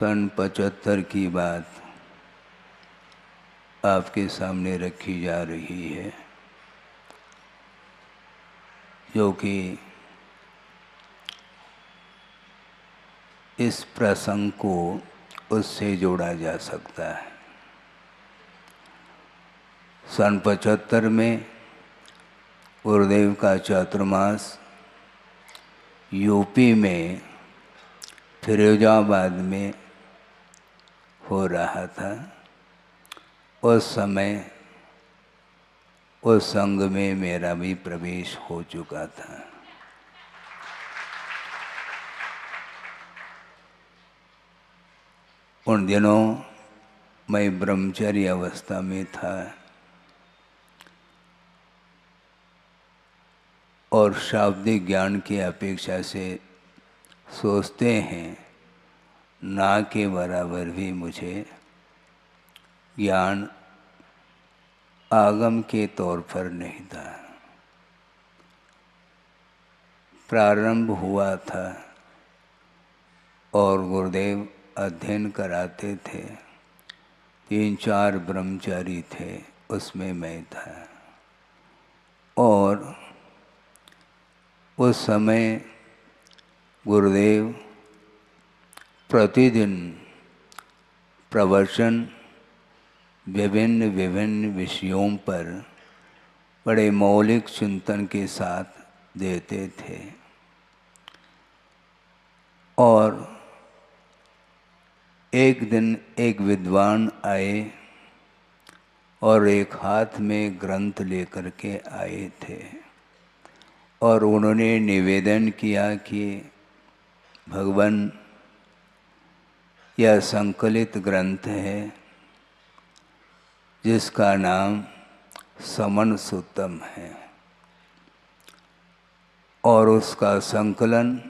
सन 75 की बात आपके सामने रखी जा रही है, जो कि इस प्रसंग को उससे जोड़ा जा सकता है। सन 75 में गुरुदेव का चातुर्मास यूपी में फिरोजाबाद में हो रहा था। उस समय उस संघ में मेरा भी प्रवेश हो चुका था। उन दिनों मैं ब्रह्मचर्य अवस्था में था और शाब्दिक ज्ञान की अपेक्षा से सोचते हैं ना के बराबर भी मुझे ज्ञान आगम के तौर पर नहीं था। प्रारंभ हुआ था और गुरुदेव अध्ययन कराते थे। 3-4 ब्रह्मचारी थे, उसमें मैं था। और उस समय गुरुदेव प्रतिदिन प्रवचन विभिन्न विभिन्न विषयों पर बड़े मौलिक चिंतन के साथ देते थे। और एक दिन एक विद्वान आए और एक हाथ में ग्रंथ लेकर के आए थे और उन्होंने निवेदन किया कि भगवान, यह संकलित ग्रंथ है जिसका नाम समन सूत्तम है और उसका संकलन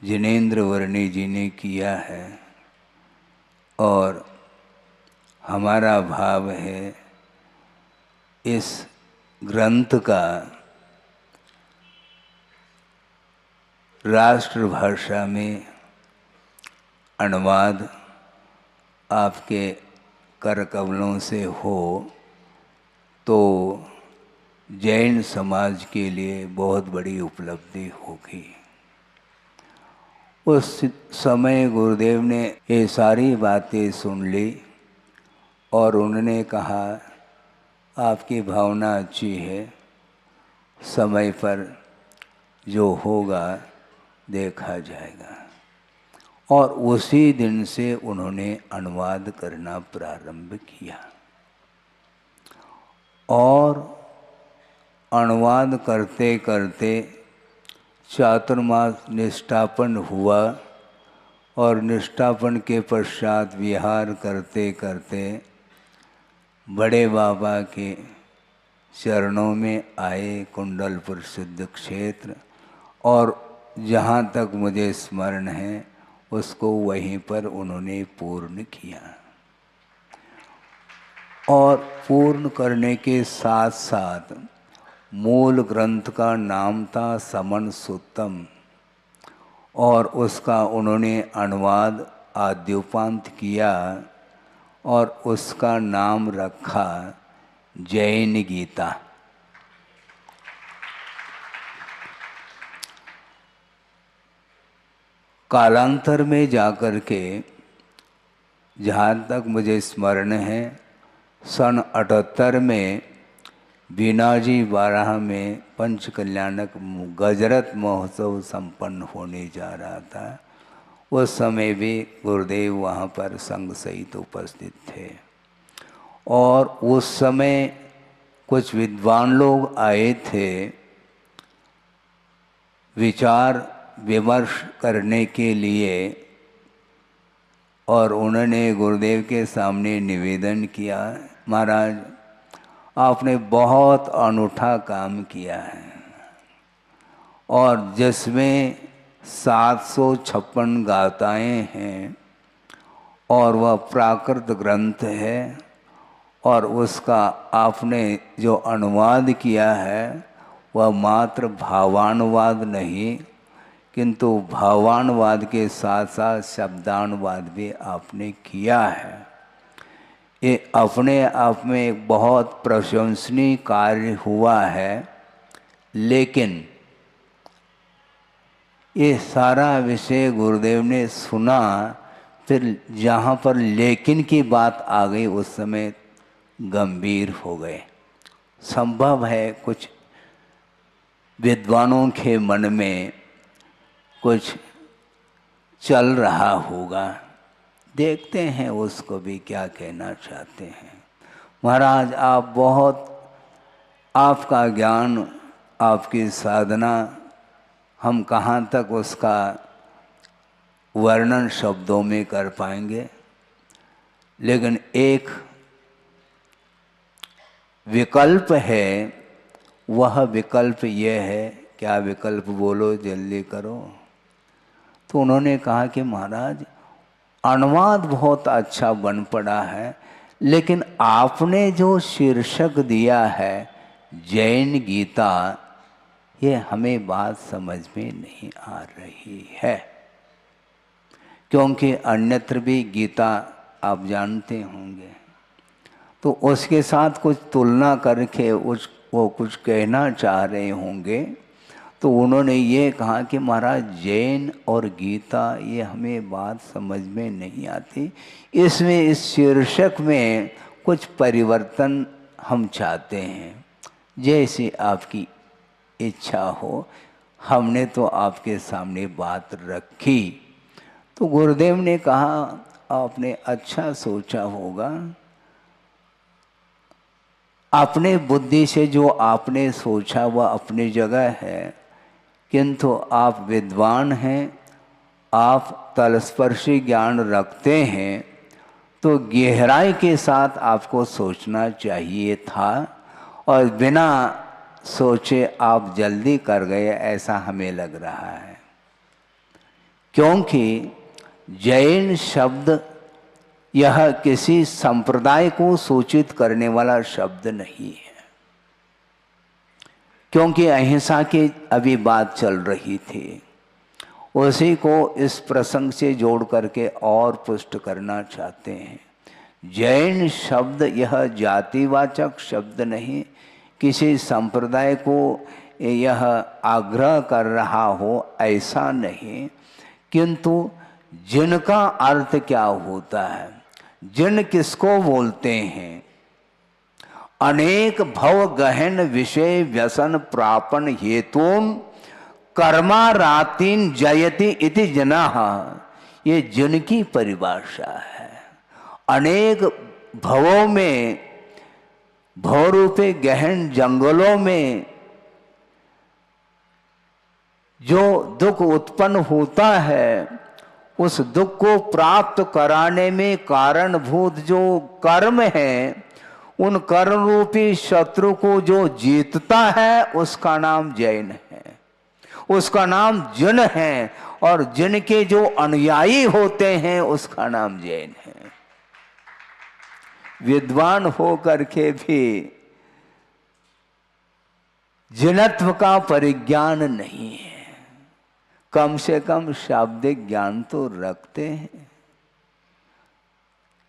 जिनेन्द्र वर्णी जी ने किया है। और हमारा भाव है इस ग्रंथ का राष्ट्रभाषा में अनुवाद आपके कर कमलों से हो तो जैन समाज के लिए बहुत बड़ी उपलब्धि होगी। उस समय गुरुदेव ने ये सारी बातें सुन ली और उन्होंने कहा, आपकी भावना अच्छी है, समय पर जो होगा देखा जाएगा। और उसी दिन से उन्होंने अनुवाद करना प्रारंभ किया और अनुवाद करते करते चातुर्मास निष्ठापन हुआ और निष्ठापन के पश्चात विहार करते करते बड़े बाबा के चरणों में आए, कुंडलपुर सिद्ध क्षेत्र। और जहाँ तक मुझे स्मरण है उसको वहीं पर उन्होंने पूर्ण किया। और पूर्ण करने के साथ साथ मूल ग्रंथ का नाम था समन सूत्तम और उसका उन्होंने अनुवाद आद्योपांत किया और उसका नाम रखा जैन गीता। कालांतर में जाकर के जहाँ तक मुझे स्मरण है सन 78 में बीनाजी बाराह में पंच कल्याणक गजरत महोत्सव संपन्न होने जा रहा था। उस समय भी गुरुदेव वहाँ पर संग सहित उपस्थित थे और उस समय कुछ विद्वान लोग आए थे विचार विमर्श करने के लिए और उन्होंने गुरुदेव के सामने निवेदन किया, महाराज आपने बहुत अनूठा काम किया है और जिसमें 756 गाथाएँ हैं और वह प्राकृत ग्रंथ है और उसका आपने जो अनुवाद किया है वह मात्र भावानुवाद नहीं किंतु भावानुवाद के साथ साथ शब्दानुवाद भी आपने किया है। ये अपने आप में एक बहुत प्रशंसनीय कार्य हुआ है। लेकिन ये सारा विषय गुरुदेव ने सुना, फिर जहाँ पर लेकिन की बात आ गई उस समय गंभीर हो गए। संभव है कुछ विद्वानों के मन में कुछ चल रहा होगा, देखते हैं उसको भी क्या कहना चाहते हैं। महाराज आप बहुत, आपका ज्ञान, आपकी साधना, हम कहाँ तक उसका वर्णन शब्दों में कर पाएंगे। लेकिन एक विकल्प है, वह विकल्प यह है, क्या विकल्प बोलो जल्दी करो। तो उन्होंने कहा कि महाराज अनुवाद बहुत अच्छा बन पड़ा है, लेकिन आपने जो शीर्षक दिया है जैन गीता, ये हमें बात समझ में नहीं आ रही है। क्योंकि अन्यत्र भी गीता आप जानते होंगे, तो उसके साथ कुछ तुलना करके वो कुछ कहना चाह रहे होंगे। तो उन्होंने ये कहा कि महाराज जैन और गीता ये हमें बात समझ में नहीं आती, इसमें इस शीर्षक में कुछ परिवर्तन हम चाहते हैं, जैसी आपकी इच्छा हो। हमने तो आपके सामने बात रखी। तो गुरुदेव ने कहा आपने अच्छा सोचा होगा, अपने बुद्धि से जो आपने सोचा वह अपनी जगह है, किंतु आप विद्वान हैं, आप तलस्पर्शी ज्ञान रखते हैं, तो गहराई के साथ आपको सोचना चाहिए था, और बिना सोचे आप जल्दी कर गए ऐसा हमें लग रहा है। क्योंकि जैन शब्द यह किसी संप्रदाय को सूचित करने वाला शब्द नहीं है। क्योंकि अहिंसा की अभी बात चल रही थी, उसी को इस प्रसंग से जोड़ करके और पुष्ट करना चाहते हैं। जैन शब्द यह जातिवाचक शब्द नहीं, किसी संप्रदाय को यह आग्रह कर रहा हो ऐसा नहीं, किंतु जिनका अर्थ क्या होता है, जिन किसको बोलते हैं, अनेक भव गहन विषय व्यसन प्रापन हेतुन कर्मारातिन जयति इति जनाः, ये जिन की परिभाषा है। अनेक भवों में, भवरूपे गहन जंगलों में जो दुख उत्पन्न होता है, उस दुख को प्राप्त कराने में कारणभूत जो कर्म है, उन कर्म रूपी शत्रु को जो जीतता है उसका नाम जैन है, उसका नाम जिन है, और जिन के जो अनुयायी होते हैं उसका नाम जैन है। विद्वान हो करके भी जिनत्व का परिज्ञान नहीं है, कम से कम शाब्दिक ज्ञान तो रखते हैं।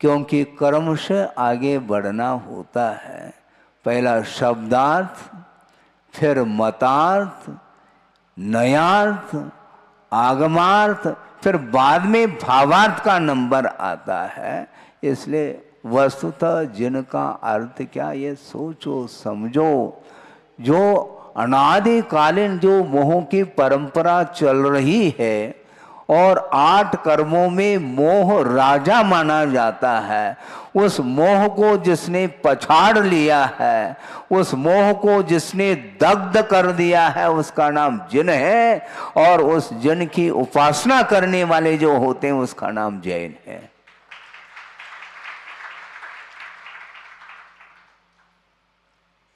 क्योंकि कर्म से आगे बढ़ना होता है, पहला शब्दार्थ, फिर मतार्थ, नयार्थ, आगमार्थ, फिर बाद में भावार्थ का नंबर आता है। इसलिए वस्तुतः जिनका अर्थ क्या, ये सोचो समझो। जो अनादिकालीन जो मोह की परंपरा चल रही है, और 8 कर्मों में मोह राजा माना जाता है, उस मोह को जिसने पछाड़ लिया है, उस मोह को जिसने दग्ध कर दिया है, उसका नाम जिन है, और उस जिन की उपासना करने वाले जो होते हैं उसका नाम जैन है।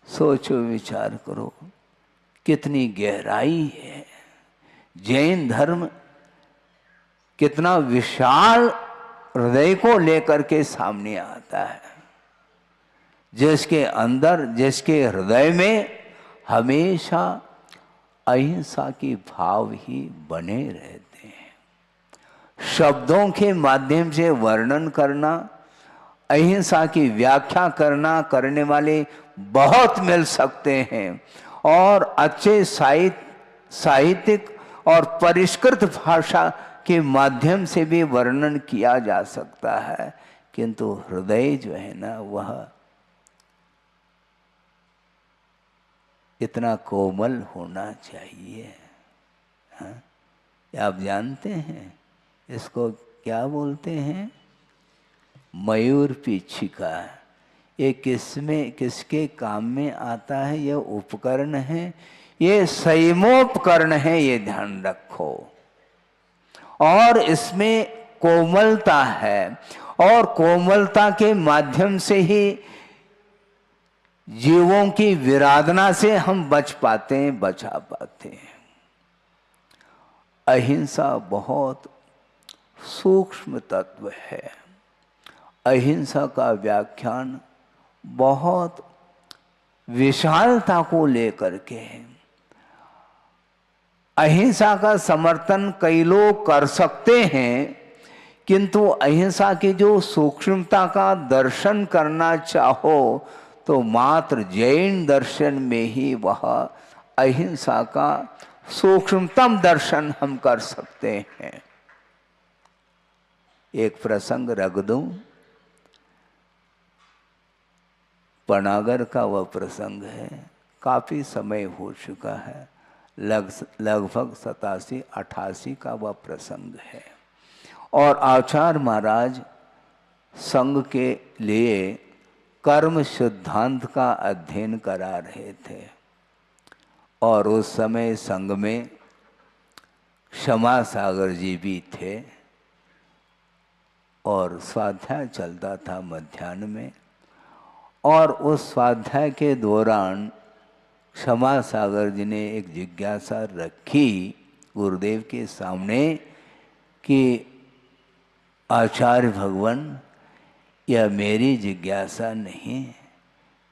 सोचो विचार करो कितनी गहराई है। जैन धर्म कितना विशाल हृदय को लेकर के सामने आता है, जिसके अंदर, जिसके हृदय में हमेशा अहिंसा के भाव ही बने रहते हैं। शब्दों के माध्यम से वर्णन करना, अहिंसा की व्याख्या करने वाले बहुत मिल सकते हैं और अच्छे साहित्यिक और परिष्कृत भाषा के माध्यम से भी वर्णन किया जा सकता है, किंतु हृदय जो है ना वह इतना कोमल होना चाहिए। हाँ? आप जानते हैं इसको क्या बोलते हैं? मयूर पीछिका। ये किसके काम में आता है? यह उपकरण है, ये संयमोपकरण है, ये ध्यान रखो। और इसमें कोमलता है और कोमलता के माध्यम से ही जीवों की विराधना से हम बचा पाते हैं। अहिंसा बहुत सूक्ष्म तत्व है। अहिंसा का व्याख्यान बहुत विशालता को लेकर के है। अहिंसा का समर्थन कई लोग कर सकते हैं, किंतु अहिंसा की जो सूक्ष्मता का दर्शन करना चाहो तो मात्र जैन दर्शन में ही वह अहिंसा का सूक्ष्मतम दर्शन हम कर सकते हैं। एक प्रसंग रख दूं, पनागर का वह प्रसंग है, काफी समय हो चुका है, लगभग 87-88 का वह प्रसंग है। और आचार्य महाराज संघ के लिए कर्म सिद्धांत का अध्ययन करा रहे थे और उस समय संघ में क्षमा सागर जी भी थे और स्वाध्याय चलता था मध्याह्न में। और उस स्वाध्याय के दौरान क्षमा सागर जी ने एक जिज्ञासा रखी गुरुदेव के सामने कि आचार्य भगवान, यह मेरी जिज्ञासा नहीं,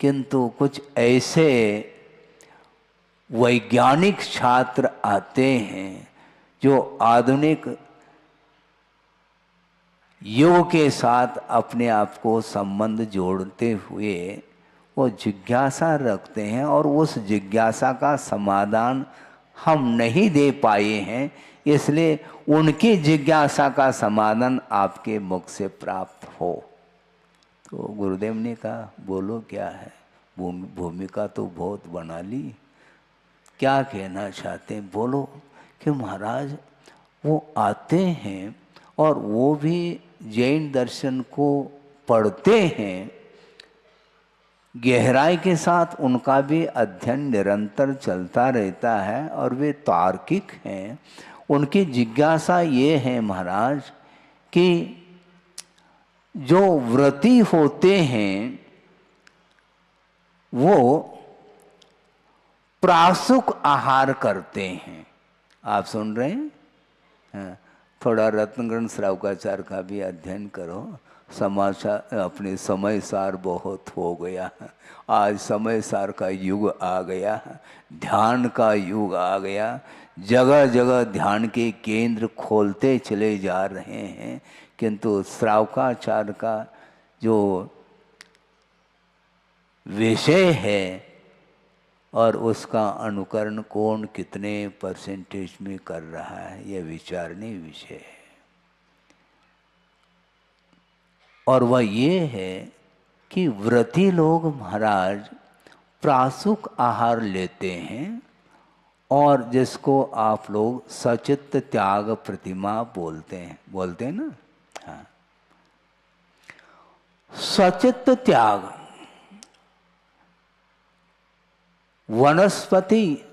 किंतु कुछ ऐसे वैज्ञानिक छात्र आते हैं जो आधुनिक युग के साथ अपने आप को संबंध जोड़ते हुए वो जिज्ञासा रखते हैं और उस जिज्ञासा का समाधान हम नहीं दे पाए हैं, इसलिए उनकी जिज्ञासा का समाधान आपके मुख से प्राप्त हो। तो गुरुदेव ने कहा बोलो क्या है, भूमिका तो बहुत बना ली, क्या कहना चाहते हैं बोलो। कि महाराज वो आते हैं और वो भी जैन दर्शन को पढ़ते हैं, गहराई के साथ उनका भी अध्ययन निरंतर चलता रहता है और वे तार्किक हैं। उनकी जिज्ञासा ये है महाराज कि जो व्रती होते हैं वो प्रासुक आहार करते हैं। आप सुन रहे हैं? हाँ, थोड़ा रत्नग्रंथ श्रावकाचार्य का भी अध्ययन करो। समाचार अपने समय सार बहुत हो गया, आज समय सार का युग आ गया, ध्यान का युग आ गया, जगह जगह ध्यान के केंद्र खोलते चले जा रहे हैं, किंतु श्रावकाचार्य का जो विषय है और उसका अनुकरण कौन कितने परसेंटेज में कर रहा है, यह विचारनीय विषय है। और वह ये है कि व्रती लोग महाराज प्रासुक आहार लेते हैं और जिसको आप लोग सचित्त त्याग प्रतिमा बोलते हैं ना। हाँ, सचित्त त्याग वनस्पति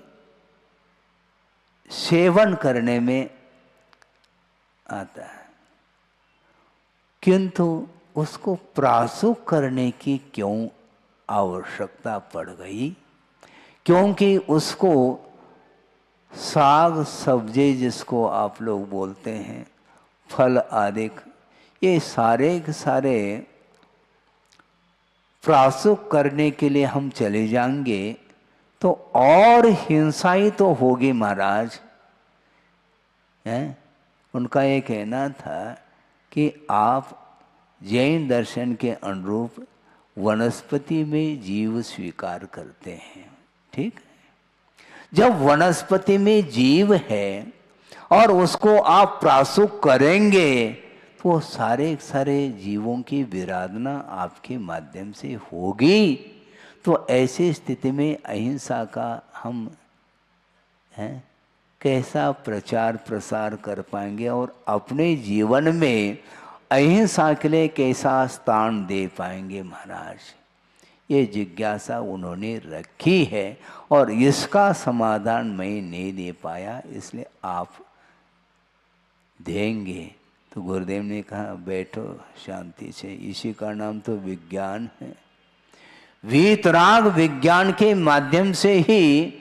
सेवन करने में आता है, किंतु उसको प्रासुक करने की क्यों आवश्यकता पड़ गई? क्योंकि उसको साग सब्जी जिसको आप लोग बोलते हैं, फल आदि, ये सारे के सारे प्रासुक करने के लिए हम चले जाएंगे तो और हिंसा ही तो होगी महाराज। हैं? उनका ये कहना था कि आप जैन दर्शन के अनुरूप वनस्पति में जीव स्वीकार करते हैं, ठीक है। जब वनस्पति में जीव है और उसको आप प्रासुक करेंगे तो सारे सारे जीवों की विराधना आपके माध्यम से होगी। तो ऐसी स्थिति में अहिंसा का हम हैं कैसा प्रचार प्रसार कर पाएंगे और अपने जीवन में अहिंसा के लिए कैसा स्थान दे पाएंगे महाराज। ये जिज्ञासा उन्होंने रखी है और इसका समाधान मैं नहीं दे पाया, इसलिए आप देंगे। तो गुरुदेव ने कहा बैठो शांति से, इसी का नाम तो विज्ञान है। वीतराग विज्ञान के माध्यम से ही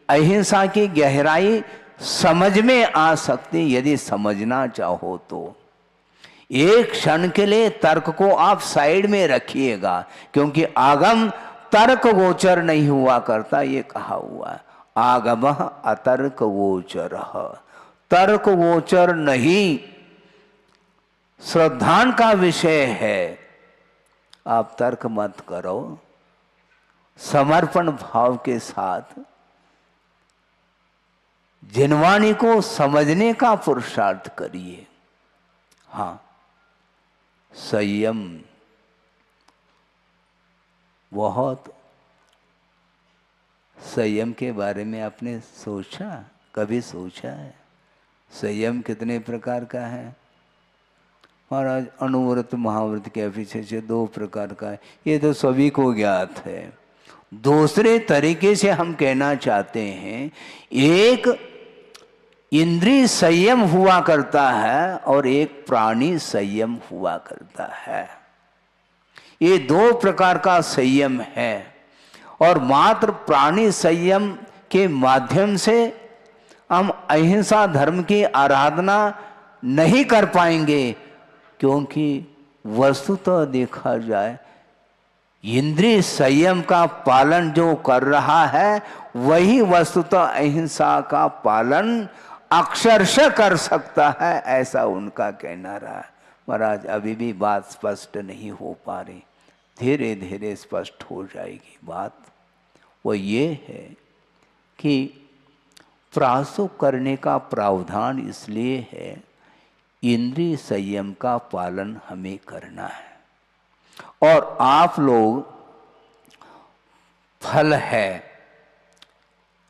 अहिंसा की गहराई समझ में आ सकती, यदि समझना चाहो तो। एक क्षण के लिए तर्क को आप साइड में रखिएगा, क्योंकि आगम तर्क गोचर नहीं हुआ करता, ये कहा हुआ है। आगम अतर्क गोचर, तर्क गोचर नहीं, श्रद्धान का विषय है। आप तर्क मत करो, समर्पण भाव के साथ जिनवाणी को समझने का पुरुषार्थ करिए। हाँ, संयम बहुत, संयम के बारे में आपने सोचा, कभी सोचा है संयम कितने प्रकार का है महाराज? अनुव्रत महाव्रत के पीछे से 2 प्रकार का है, ये तो सभी को ज्ञात है। दूसरे तरीके से हम कहना चाहते हैं, एक इंद्रिय संयम हुआ करता है और एक प्राणी संयम हुआ करता है। ये 2 प्रकार का संयम है और मात्र प्राणी संयम के माध्यम से हम अहिंसा धर्म की आराधना नहीं कर पाएंगे, क्योंकि वस्तुतः देखा जाए इंद्रिय संयम का पालन जो कर रहा है वही वस्तुतः अहिंसा का पालन अक्षरशः कर सकता है, ऐसा उनका कहना रहा। महाराज अभी भी बात स्पष्ट नहीं हो पा रही, धीरे धीरे स्पष्ट हो जाएगी बात। वो ये है कि प्रासुक करने का प्रावधान इसलिए है, इंद्रिय संयम का पालन हमें करना है। और आप लोग फल है,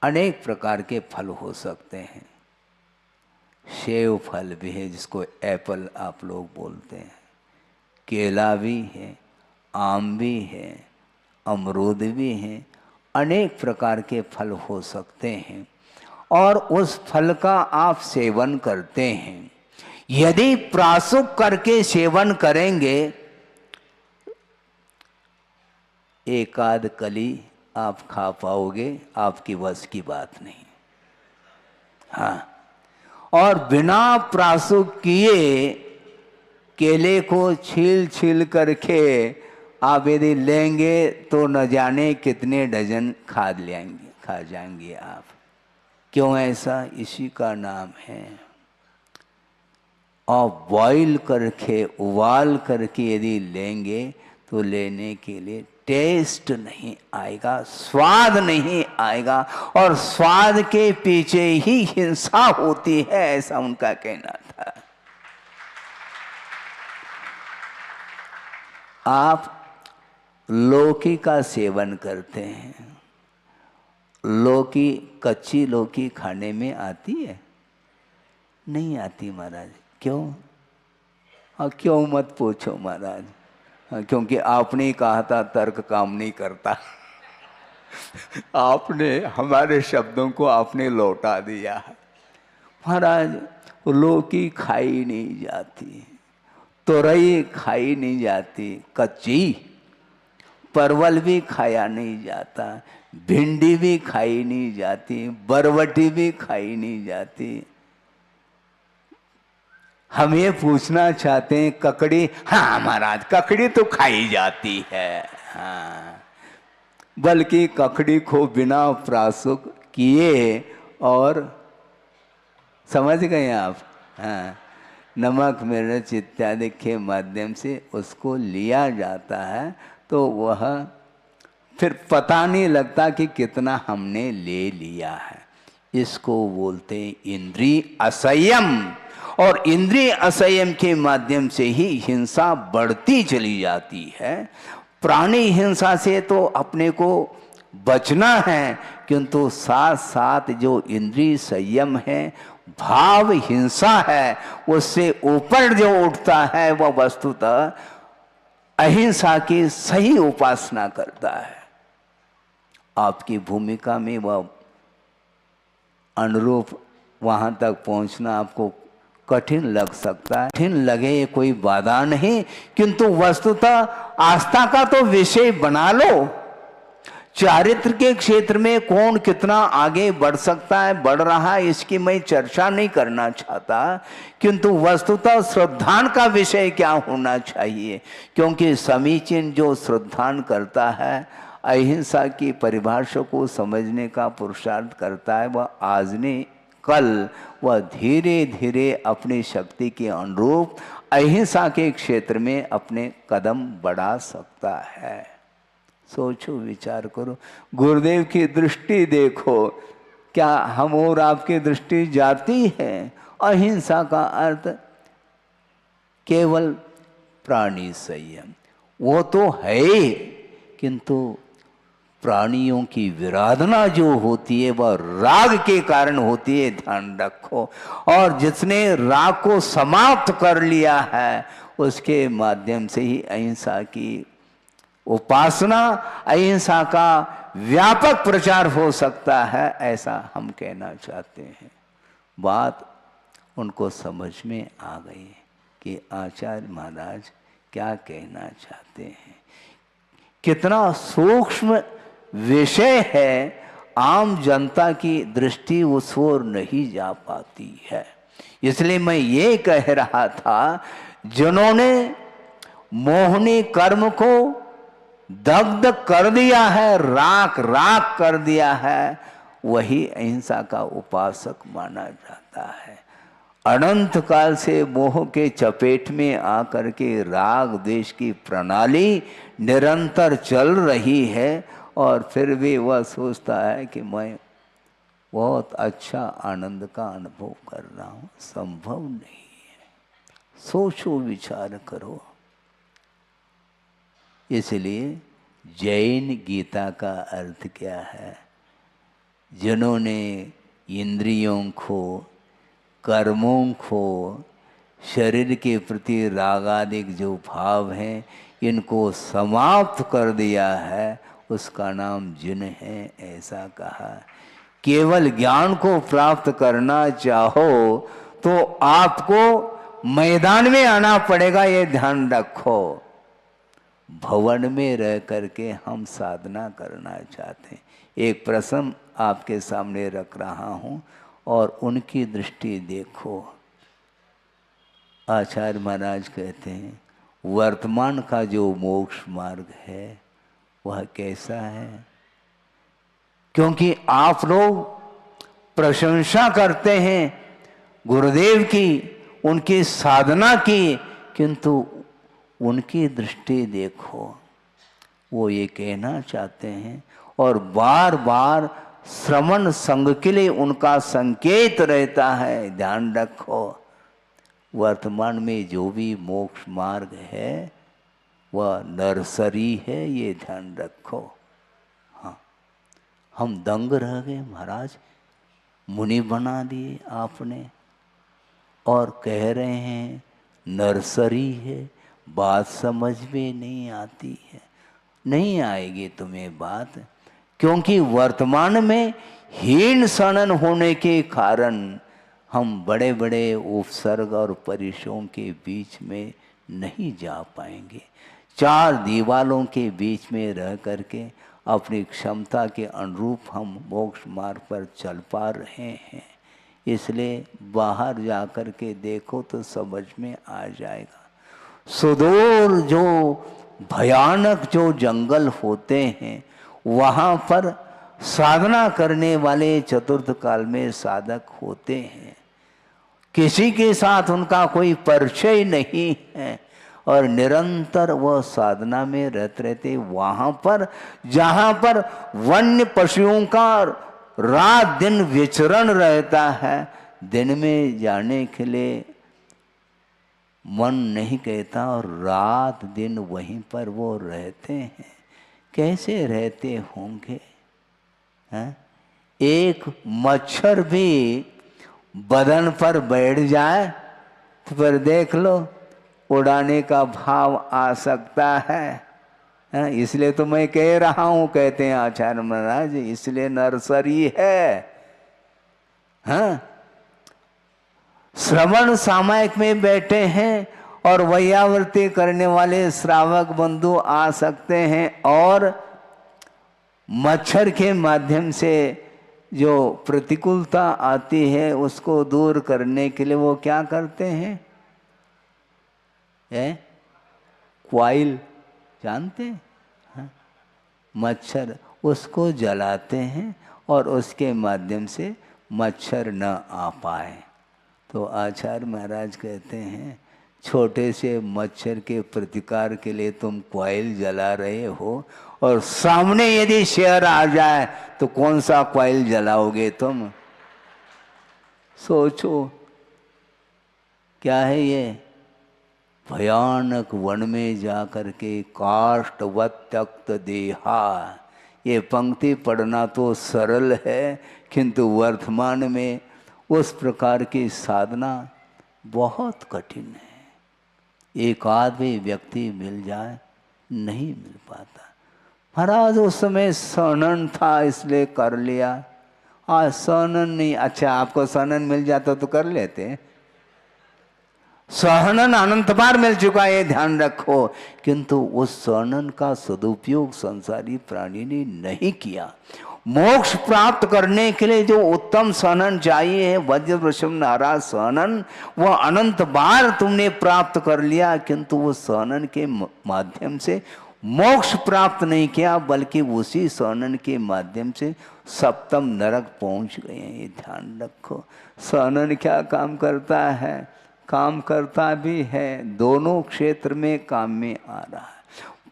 अनेक प्रकार के फल हो सकते हैं। सेव फल भी है जिसको एप्पल आप लोग बोलते हैं, केला भी है, आम भी है, अमरूद भी है, अनेक प्रकार के फल हो सकते हैं और उस फल का आप सेवन करते हैं। यदि प्रासुक करके सेवन करेंगे, एक आध कली आप खा पाओगे, आपकी बस की बात नहीं। हाँ, और बिना प्रासुक किए केले को छील छील करके आप यदि लेंगे तो न जाने कितने डजन खा जाएंगे आप। क्यों ऐसा? इसी का नाम है। और बॉईल करके, उबाल करके यदि लेंगे तो लेने के लिए टेस्ट नहीं आएगा, स्वाद नहीं आएगा, और स्वाद के पीछे ही हिंसा होती है, ऐसा उनका कहना था। आप लौकी का सेवन करते हैं, लौकी, कच्ची लौकी खाने में आती है? नहीं आती महाराज। क्यों? हाँ, क्यों मत पूछो महाराज। हाँ, क्योंकि आपने ही कहा था तर्क काम नहीं करता। आपने हमारे शब्दों को आपने लौटा दिया है महाराज। लौकी खाई नहीं जाती, तोरई खाई नहीं जाती कच्ची, परवल भी खाया नहीं जाता, भिंडी भी खाई नहीं जाती, बरबटी भी खाई नहीं जाती। हम ये पूछना चाहते हैं ककड़ी? हाँ महाराज, ककड़ी तो खाई जाती है। हाँ, बल्कि ककड़ी को बिना प्रासुक किए और समझ गए आप। हाँ, नमक मिर्च इत्यादि के माध्यम से उसको लिया जाता है, तो वह फिर पता नहीं लगता कि कितना हमने ले लिया है। इसको बोलते हैं इंद्रिय असंयम। और इंद्रिय असंयम के माध्यम से ही हिंसा बढ़ती चली जाती है। प्राणी हिंसा से तो अपने को बचना है, किंतु साथ साथ जो इंद्रिय संयम है, भाव हिंसा है, उससे ऊपर जो उठता है वह वस्तुतः अहिंसा की सही उपासना करता है। आपकी भूमिका में वह अनुरूप वहाँ तक पहुँचना आपको कठिन लग सकता है, कठिन लगे ये कोई बाधा नहीं, किंतु वस्तुतः आस्था का तो विषय बना लो। चारित्र के क्षेत्र में कौन कितना आगे बढ़ सकता है, बढ़ रहा है, इसकी मैं चर्चा नहीं करना चाहता, किंतु वस्तुतः श्रद्धान का विषय क्या होना चाहिए। क्योंकि समीचीन जो श्रद्धान करता है, अहिंसा की परिभाषा को समझने का पुरुषार्थ करता है, वह आज नहीं कल वह धीरे धीरे अपनी शक्ति के अनुरूप अहिंसा के क्षेत्र में अपने कदम बढ़ा सकता है। सोचो, विचार करो, गुरुदेव की दृष्टि देखो, क्या हम और आपकी दृष्टि जाती है? अहिंसा का अर्थ केवल प्राणी संयम, वो तो है, किंतु प्राणियों की विराधना जो होती है वह राग के कारण होती है, ध्यान रखो। और जिसने राग को समाप्त कर लिया है, उसके माध्यम से ही अहिंसा की उपासना, अहिंसा का व्यापक प्रचार हो सकता है, ऐसा हम कहना चाहते हैं। बात उनको समझ में आ गई कि आचार्य महाराज क्या कहना चाहते हैं। कितना सूक्ष्म विषय है, आम जनता की दृष्टि उस ओर नहीं जा पाती है। इसलिए मैं ये कह रहा था, जिन्होंने मोहनी कर्म को दग्ध कर दिया है, राख राख कर दिया है, वही अहिंसा का उपासक माना जाता है। अनंत काल से मोह के चपेट में आकर के राग द्वेष की प्रणाली निरंतर चल रही है, और फिर भी वह सोचता है कि मैं बहुत अच्छा आनंद का अनुभव कर रहा हूँ। संभव नहीं है। सोचो, विचार करो। इसलिए जैन गीता का अर्थ क्या है? जिन्होंने इंद्रियों को, कर्मों को, शरीर के प्रति रागादिक जो भाव हैं, इनको समाप्त कर दिया है, उसका नाम जिन है, ऐसा कहा। केवल ज्ञान को प्राप्त करना चाहो तो आपको मैदान में आना पड़ेगा, ये ध्यान रखो। भवन में रह करके हम साधना करना चाहते हैं। एक प्रश्न आपके सामने रख रहा हूँ और उनकी दृष्टि देखो। आचार्य महाराज कहते हैं, वर्तमान का जो मोक्ष मार्ग है वह कैसा है? क्योंकि आप लोग प्रशंसा करते हैं गुरुदेव की, उनकी साधना की, किंतु उनकी दृष्टि देखो। वो ये कहना चाहते हैं, और बार बार श्रवण संग के लिए उनका संकेत रहता है। ध्यान रखो, वर्तमान में जो भी मोक्ष मार्ग है वह नर्सरी है, ये ध्यान रखो। हाँ, हम दंग रह गए, महाराज मुनि बना दिए आपने, और कह रहे हैं नर्सरी है। बात समझ में नहीं आती है। नहीं आएगी तुम्हें बात, क्योंकि वर्तमान में हीन सनन होने के कारण हम बड़े बड़े उपसर्ग और परिसरों के बीच में नहीं जा पाएंगे। चार दीवालों के बीच में रह करके अपनी क्षमता के अनुरूप हम मोक्ष मार्ग पर चल पा रहे हैं। इसलिए बाहर जा कर के देखो तो समझ में आ जाएगा। सुदूर जो भयानक जो जंगल होते हैं, वहाँ पर साधना करने वाले चतुर्थ काल में साधक होते हैं। किसी के साथ उनका कोई परिचय नहीं है और निरंतर वह साधना में रहते वहाँ पर जहाँ पर वन्य पशुओं का रात दिन विचरण रहता है, दिन में जाने के लिए मन नहीं कहता और रात दिन वहीं पर वो रहते हैं। कैसे रहते होंगे हैं? एक मच्छर भी बदन पर बैठ जाए तो फिर देख लो उड़ाने का भाव आ सकता है। इसलिए तो मैं कह रहा हूं, कहते हैं आचार्य महाराज, इसलिए नर्सरी है। हाँ, श्रवण सामायिक में बैठे हैं और वैयावृत्ति करने वाले श्रावक बंधु आ सकते हैं और मच्छर के माध्यम से जो प्रतिकूलता आती है उसको दूर करने के लिए वो क्या करते हैं? क्वाइल जानते हैं? हाँ? मच्छर उसको जलाते हैं और उसके माध्यम से मच्छर न आ पाए। तो आचार्य महाराज कहते हैं छोटे से मच्छर के प्रतिकार के लिए तुम क्वाइल जला रहे हो और सामने यदि शेर आ जाए तो कौन सा क्वाइल जलाओगे तुम? सोचो क्या है ये? भयानक वन में जाकर के काष्ठवत् त्यक्त देहा। ये पंक्ति पढ़ना तो सरल है किंतु वर्तमान में उस प्रकार की साधना बहुत कठिन है। एक आदमी व्यक्ति मिल जाए नहीं मिल पाता। महाराज उस समय सनन था इसलिए कर लिया, आज सनन नहीं। अच्छा आपको सनन मिल जाता तो कर लेते। सहनन अनंत बार मिल चुका है, ध्यान रखो, किंतु उस सहनन का सदुपयोग संसारी प्राणी ने नहीं किया। मोक्ष प्राप्त करने के लिए जो उत्तम सहनन चाहिए है, वज्र वृषभ नाराज सहनन, वह अनंत बार तुमने प्राप्त कर लिया, किंतु वो सहनन के माध्यम से मोक्ष प्राप्त नहीं किया, बल्कि उसी सहनन के माध्यम से सप्तम नरक पहुंच गए हैं। ये ध्यान रखो। सहनन क्या काम करता है? काम करता भी है, दोनों क्षेत्र में काम में आ रहा है।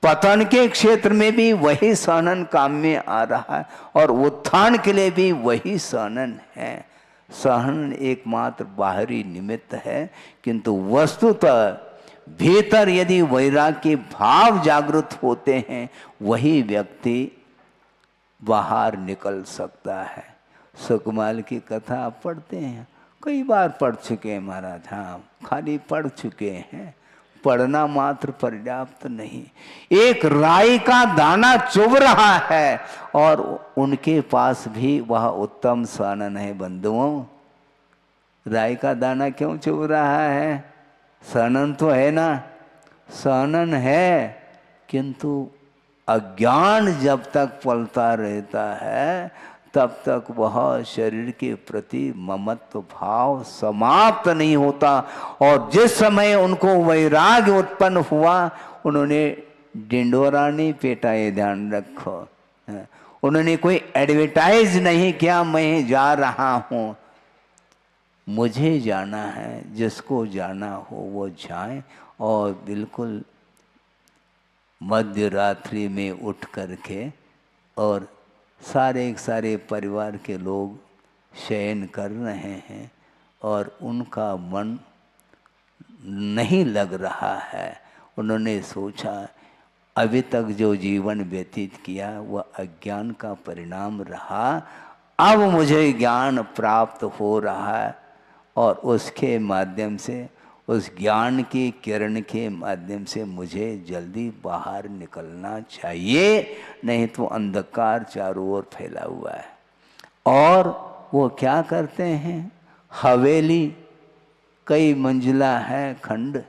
पतन के क्षेत्र में भी वही सहनन काम में आ रहा है और उत्थान के लिए भी वही सहनन है। सहनन एकमात्र बाहरी निमित्त है, किंतु वस्तुतः भीतर यदि वैराग्य के भाव जागृत होते हैं, वही व्यक्ति बाहर निकल सकता है। सुकमाल की कथा आप पढ़ते हैं, कई बार पढ़ चुके हैं महाराज। हाँ, खाली पढ़ चुके हैं, पढ़ना मात्र पर्याप्त नहीं। एक राई का दाना चुभ रहा है और उनके पास भी वह उत्तम सहनन है। बंधुओं, राई का दाना क्यों चुभ रहा है? सहनन तो है ना, सहनन है, किंतु अज्ञान जब तक पलता रहता है तब तक वह शरीर के प्रति ममत्व भाव समाप्त नहीं होता। और जिस समय उनको वैराग्य उत्पन्न हुआ, उन्होंने डिंडोरा नहीं पीटा, ये ध्यान रखो। उन्होंने कोई एडवर्टाइज नहीं किया मैं जा रहा हूँ। मुझे जाना है, जिसको जाना हो वो जाए। और बिल्कुल मध्य रात्रि में उठ करके और सारे परिवार के लोग शयन कर रहे हैं और उनका मन नहीं लग रहा है। उन्होंने सोचा अभी तक जो जीवन व्यतीत किया वह अज्ञान का परिणाम रहा, अब मुझे ज्ञान प्राप्त हो रहा है और उसके माध्यम से, उस ज्ञान की किरण के माध्यम से मुझे जल्दी बाहर निकलना चाहिए, नहीं तो अंधकार चारों ओर फैला हुआ है। और वो क्या करते हैं? हवेली कई मंजिला है खंड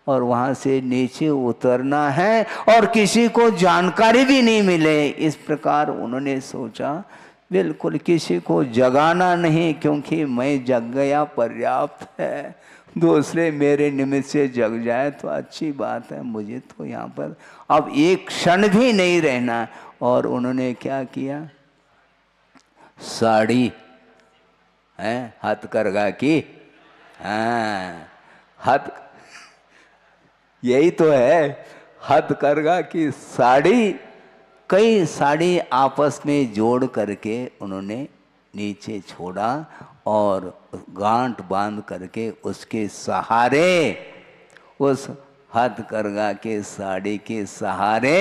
और वहाँ से नीचे उतरना है और किसी को जानकारी भी नहीं मिले। इस प्रकार उन्होंने सोचा बिल्कुल किसी को जगाना नहीं, क्योंकि मैं जग गया पर्याप्त है। दूसरे मेरे निमित्त से जग जाए तो अच्छी बात है, मुझे तो यहाँ पर अब एक क्षण भी नहीं रहना। और उन्होंने क्या किया, साड़ी है हथकरघा की, हाँ हाथ, यही तो है हथकरघा की साड़ी, कई साड़ी आपस में जोड़ करके उन्होंने नीचे छोड़ा और गांठ बांध करके उसके सहारे, उस हथकरघा के साड़ी के सहारे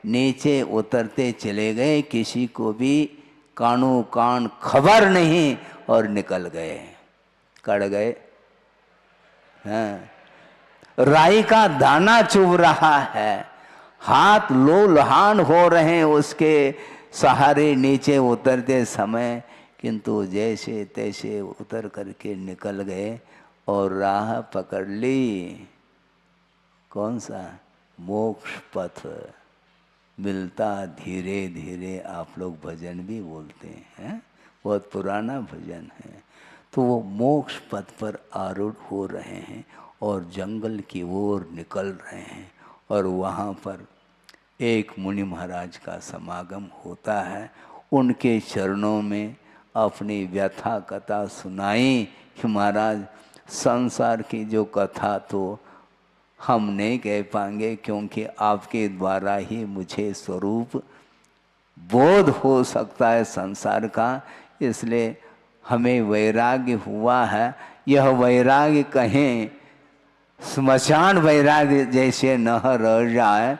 नीचे उतरते चले गए, किसी को भी कानो कान खबर नहीं, और निकल गए, कड़ गए। हाँ, राई का दाना चुभ रहा है, हाथ लोलहान हो रहे हैं उसके सहारे नीचे उतरते समय, किंतु जैसे तैसे उतर करके निकल गए और राह पकड़ ली। कौन सा? मोक्ष पथ मिलता धीरे धीरे। आप लोग भजन भी बोलते हैं, बहुत पुराना भजन है। तो वो मोक्ष पथ पर आरूढ़ हो रहे हैं और जंगल की ओर निकल रहे हैं, और वहाँ पर एक मुनि महाराज का समागम होता है। उनके चरणों में अपनी व्यथा कथा सुनाई कि महाराज संसार की जो कथा तो हम नहीं कह पाएंगे, क्योंकि आपके द्वारा ही मुझे स्वरूप बोध हो सकता है संसार का, इसलिए हमें वैराग्य हुआ है। यह वैराग्य कहें स्मशान वैराग्य जैसे न रह जाए,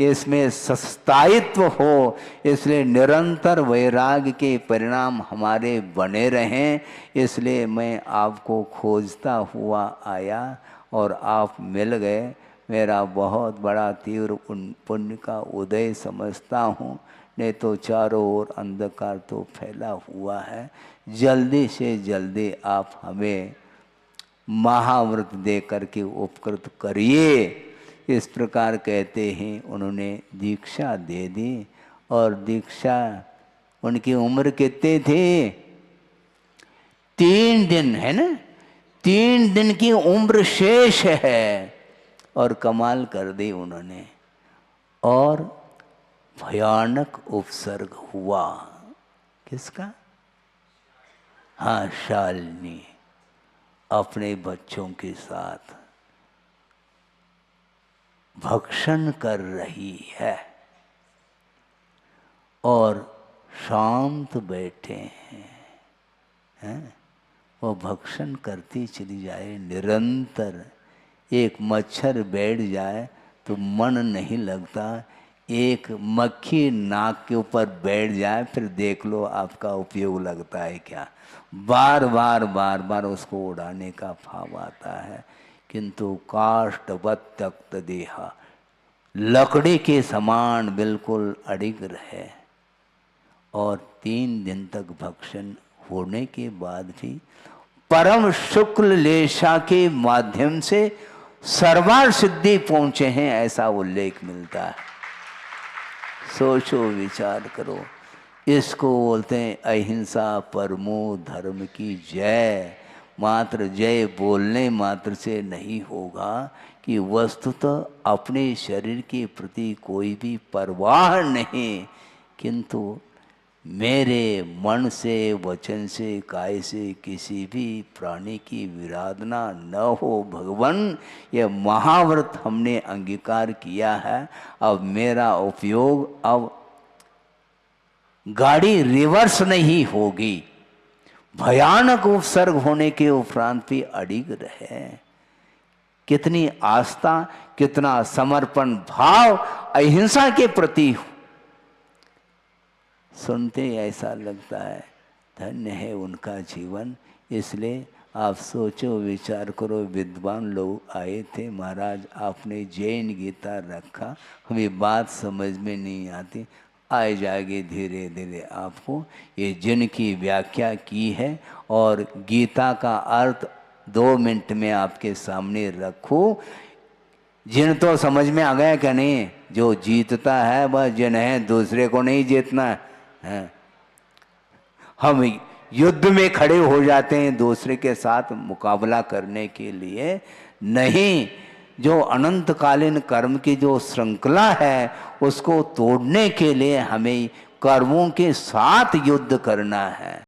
इसमें स्थायित्व हो, इसलिए निरंतर वैराग्य के परिणाम हमारे बने रहें। इसलिए मैं आपको खोजता हुआ आया और आप मिल गए। मेरा बहुत बड़ा तीव्र पुण्य का उदय समझता हूँ, नहीं तो चारों ओर अंधकार तो फैला हुआ है। जल्दी से जल्दी आप हमें महाव्रत दे करके उपकृत करिए। इस प्रकार कहते हैं उन्होंने दीक्षा दे दी। और दीक्षा, उनकी उम्र कितनी थी? 3 दिन है ना, 3 दिन की उम्र शेष है, और कमाल कर दी उन्होंने। और भयानक उपसर्ग हुआ। किसका? हाँ, शालिनी अपने बच्चों के साथ भक्षण कर रही है और शांत बैठे हैं। वो भक्षण करती चली जाए निरंतर। एक मच्छर बैठ जाए तो मन नहीं लगता, एक मक्खी नाक के ऊपर बैठ जाए फिर देख लो आपका उपयोग लगता है क्या। बार बार बार बार उसको उड़ाने का भाव आता है, किंतु काष्ठवत् त्यक्त देहा, लकड़ी के समान बिल्कुल अडिग रहे। और 3 दिन तक भक्षण होने के बाद भी परम शुक्ल लेशा के माध्यम से सर्वार सिद्धि पहुंचे हैं, ऐसा उल्लेख मिलता है। सोचो विचार करो। इसको बोलते हैं अहिंसा परमो धर्म की जय। मात्र जय बोलने मात्र से नहीं होगा कि वस्तुतः अपने शरीर के प्रति कोई भी परवाह नहीं, किंतु मेरे मन से वचन से काय से किसी भी प्राणी की विराधना न हो भगवान। यह महाव्रत हमने अंगीकार किया है। अब मेरा उपयोग, अब गाड़ी रिवर्स नहीं होगी। भयानक उपसर्ग होने के उपरांत भी अडिग रहे। कितनी आस्था, कितना समर्पण भाव अहिंसा के प्रति। सुनते ऐसा लगता है धन्य है उनका जीवन। इसलिए आप सोचो विचार करो। विद्वान लोग आए थे, महाराज आपने जैन गीता रखा, हमें बात समझ में नहीं आती, आए जाएगी धीरे धीरे आपको। ये जिनकी व्याख्या की है और गीता का अर्थ 2 मिनट में आपके सामने रखूं। जिन तो समझ में आ गया क्या? नहीं, जो जीतता है वह जिन है, दूसरे को नहीं जीतना है। हम युद्ध में खड़े हो जाते हैं दूसरे के साथ मुकाबला करने के लिए नहीं, जो अनंतकालीन कर्म की जो श्रृंखला है उसको तोड़ने के लिए हमें कर्मों के साथ युद्ध करना है।